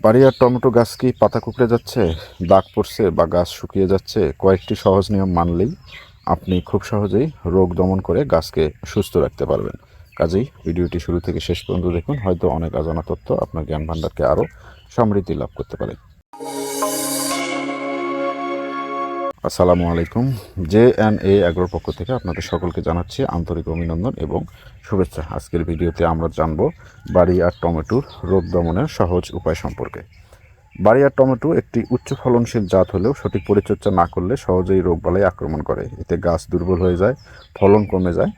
বাড়িয়ার tomato গাছ কি পাতা কুঁকড়ে যাচ্ছে, দাগ পড়ছে বা গাছ শুকিয়ে যাচ্ছে? কয়েকটি সহজ নিয়ম মানলেই আপনি খুব সহজেই রোগ দমন করে গাছকে সুস্থ রাখতে পারবেন। কাজেই ভিডিওটি শুরু থেকে শেষ পর্যন্ত দেখুন, হয়তো অনেক অজানা তথ্য আপনার জ্ঞান ভাণ্ডারকে আরও সমৃদ্ধি লাভ করতে পারে। আসসালামু আলাইকুম। JNA অ্যাগ্রোর পক্ষ থেকে আপনাদের সকলকে জানাচ্ছি আন্তরিক অভিনন্দন এবং শুভেচ্ছা। আজকের ভিডিওতে আমরা জানব বাড়িয়ার টমেটোর রোগ দমনের সহজ উপায় সম্পর্কে। বাড়িয়ার টমেটো একটি উচ্চ ফলনশীল জাত হলেও সঠিক পরিচর্যা না করলে সহজেই রোগবালাই আক্রমণ করে। এতে গাছ দুর্বল হয়ে যায়, ফলন কমে যায়।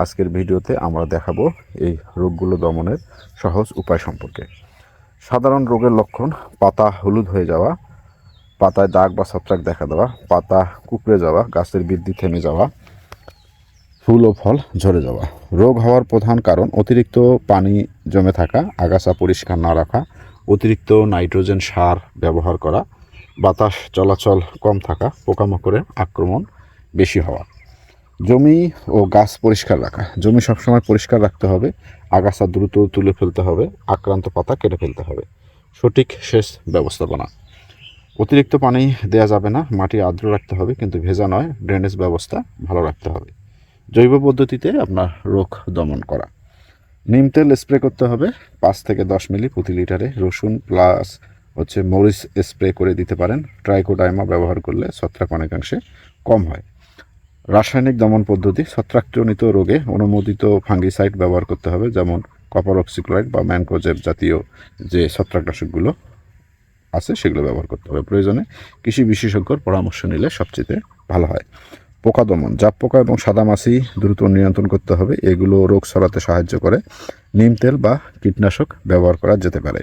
আজকের ভিডিওতে আমরা দেখাবো এই রোগগুলো দমনের সহজ উপায় সম্পর্কে। সাধারণ রোগের লক্ষণ: পাতা হলুদ হয়ে যাওয়া, পাতায় দাগ বা ছত্রাক দেখা দেওয়া, পাতা কুঁকড়ে যাওয়া, গাছের বৃদ্ধি থেমে যাওয়া, ফুল ও ফল ঝরে যাওয়া। রোগ হওয়ার প্রধান কারণ: অতিরিক্ত পানি জমে থাকা, আগাছা পরিষ্কার না রাখা, অতিরিক্ত নাইট্রোজেন সার ব্যবহার করা, বাতাস চলাচল কম থাকা, পোকামাকড়ের আক্রমণ বেশি হওয়া। জমি ও গাছ পরিষ্কার রাখা: জমি সবসময় পরিষ্কার রাখতে হবে, আগাছা দ্রুত তুলে ফেলতে হবে, আক্রান্ত পাতা কেটে ফেলতে হবে। সঠিক সেচ ব্যবস্থাপনা: অতিরিক্ত পানি দেওয়া যাবে না, মাটি আর্দ্র রাখতে হবে কিন্তু ভেজা নয়, ড্রেনেজ ব্যবস্থা ভালো রাখতে হবে। জৈব পদ্ধতিতে আপনার রোগ দমন করা: নিম তেল স্প্রে করতে হবে 5 থেকে 10 মিলি প্রতি লিটারে। রসুন প্লাস মরিচ স্প্রে করে দিতে পারেন। ট্রাইকোডার্মা ব্যবহার করলে ছত্রাক অনেকাংশে কম হয়। রাসায়নিক দমন পদ্ধতি: ছত্রাকজনিত রোগে অনুমোদিত ফাঙ্গিসাইড ব্যবহার করতে হবে, যেমন কপার অক্সিক্লোরাইড বা ম্যানকোজেব জাতীয় যে ছত্রাকনাশকগুলো আছে সেগুলো ব্যবহার করতে হবে। প্রয়োজনে কৃষি বিশেষজ্ঞর পরামর্শ নিলে সবচেয়ে ভালো হয়। পোকা দমন: জাপ পোকা এবং সাদামাছি দ্রুত নিয়ন্ত্রণ করতে হবে, এগুলো রোগ ছড়াতে সাহায্য করে। নিম তেল বা কীটনাশক ব্যবহার করা যেতে পারে।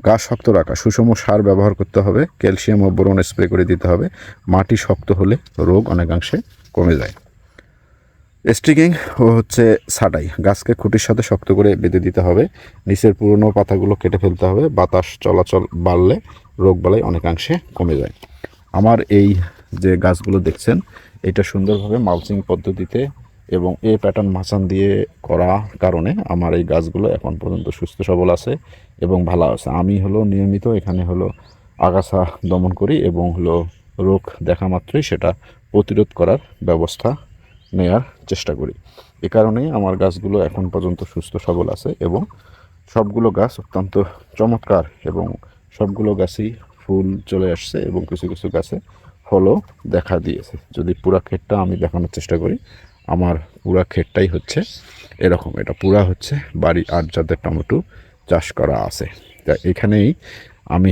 গাছ শক্ত রাখা: সুষম সার ব্যবহার করতে হবে, ক্যালসিয়াম ও বোরন স্প্রে করে দিতে হবে। মাটি শক্ত হলে রোগ অনেকাংশে কমে যায়। স্ট্রিকিং ও ছাঁটাই: গাছকে খুঁটির সাথে শক্ত করে বেঁধে দিতে হবে, নিচের পুরনো পাতাগুলো কেটে ফেলতে হবে। বাতাস চলাচল বাড়লে রোগবালাই অনেকাংশে কমে যায়। আমার এই যে গাছগুলো দেখছেন, এটা সুন্দরভাবে মালচিং পদ্ধতিতে এবং এ প্যাটার্ন মাচান দিয়ে করা কারণে আমার এই গাছগুলো এখন পর্যন্ত সুস্থ সবল আছে এবং ভালো আছে। আমি নিয়মিত এখানে আগাছা দমন করি এবং রোগ দেখা মাত্রই সেটা প্রতিরোধ করার ব্যবস্থা নেয়ার চেষ্টা করি। এ কারণেই আমার গাছগুলো এখন পর্যন্ত সুস্থ সবল আছে এবং সবগুলো গাছ অত্যন্ত চমৎকার এবং সবগুলো গাছেই ফুল চলে আসছে এবং কিছু কিছু গাছে ফলও দেখা দিয়েছে। যদি পুরা ক্ষেতটা আমি দেখানোর চেষ্টা করি, আমার পুরা ক্ষেতটাই এরকম। এটা পুরা বাড়ি 8 জাতের টমেটো চাষ করা আছে। তা এখানেই আমি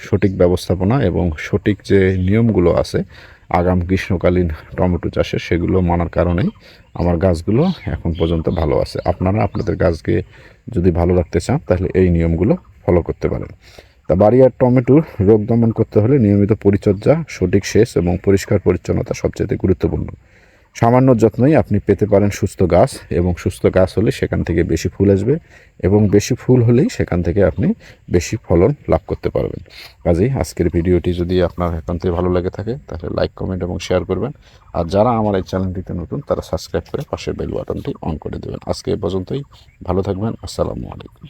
সঠিক ব্যবস্থাপনা এবং সঠিক যে নিয়মগুলো আছে আগাম গ্রীষ্মকালীন টমেটো চাষে, সেগুলো মানার কারণেই আমার গাছগুলো এখন পর্যন্ত ভালো আছে। আপনারা আপনাদের গাছকে যদি ভালো রাখতে চান তাহলে এই নিয়মগুলো ফলো করতে পারেন। তা বাড়িয়ার টমেটোর রোগ দমন করতে হলে নিয়মিত পরিচর্যা, সঠিক সেচ এবং পরিষ্কার পরিচ্ছন্নতা সবচেয়ে গুরুত্বপূর্ণ। সামান্য যত্নই আপনি পেতে পারেন সুস্থ গাছ, এবং সুস্থ গাছ হলে সেখান থেকে বেশি ফুল আসবে এবং বেশি ফুল হলেই সেখান থেকে আপনি বেশি ফলন লাভ করতে পারবেন। কাজেই আজকের ভিডিওটি যদি আপনার এখান থেকে ভালো লেগে থাকে তাহলে লাইক, কমেন্ট এবং শেয়ার করবেন। আর যারা আমার এই চ্যানেলটিতে নতুন তারা সাবস্ক্রাইব করে পাশের বেল বাটনটি অন করে দেবেন। আজকে এ পর্যন্তই, ভালো থাকবেন। আসসালামু আলাইকুম।